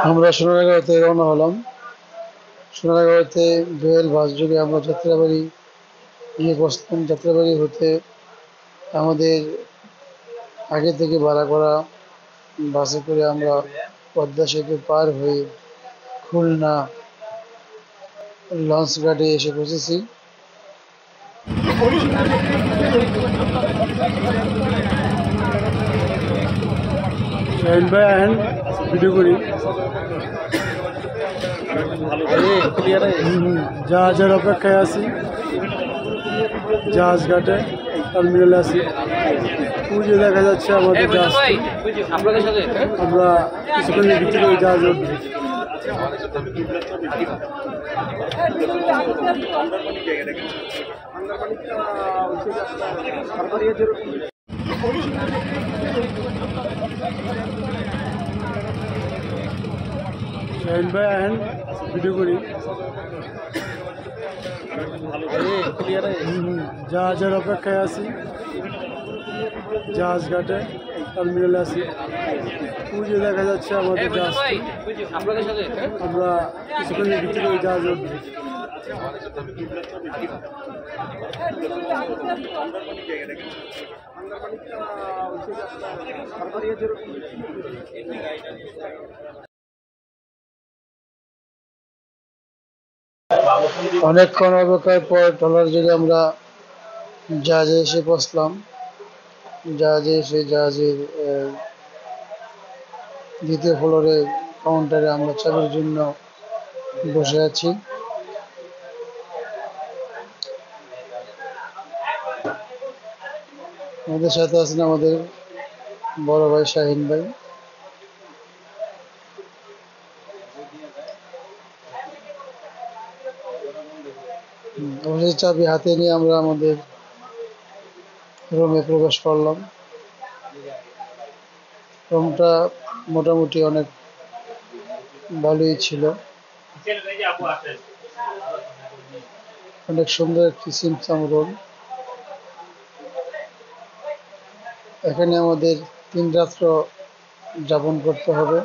আমরা সোনারগাঁও হতে রওনা হলাম। সোনারগাঁও হতে দোয়েল বাস যোগে আমরা যাত্রাবাড়ি বসতাম। যাত্রাবাড়ি হতে আমাদের আগে থেকে ভাড়া করা বাসে করে আমরা পদ্মা সেতু পার হয়ে খুলনা লঞ্চ ঘাটে এসে পৌঁছেছি। শাহিন ভাই আহেন ভিডিও করি। জাহাজের অপেক্ষায় আছি, জাহাজ ঘাটে টার্মিনালে আছি। পুজো দেখা যাচ্ছে আমাদের জাহাজ। আমরা কিছুক্ষণের ভিতরে ওই জাহাজে উঠবো। শাহিন ভাই আহেন ভিডিও করি। জাহাজের অপেক্ষায় আছি, জাহাজ ঘাটে টার্মিনালে আছি। পুজো দেখা যাচ্ছে আমাদের জাহাজ। আমরা কিছুক্ষণের ভিতরে ওই জাহাজে উঠবো। অনেকক্ষণ অপেক্ষার পর ট্রলার যোগে আমরা জাহাজে এসে পৌঁছলাম। জাহাজে এসে জাহাজের দ্বিতীয় ফ্লোরে কাউন্টারে আমরা চাপের জন্য বসে আছি। আমাদের সাথে আছেন আমাদের বড় ভাই শাহিন ভাই। অবশেষে চাবি হাতে নিয়ে আমরা আমাদের রুমে প্রবেশ করলাম। রুমটা মোটামুটি অনেক ভালোই ছিল, অনেক সুন্দর একটি সিমসাম রুম। এখানে আমাদের 3 রাত্র যাপন করতে হবে।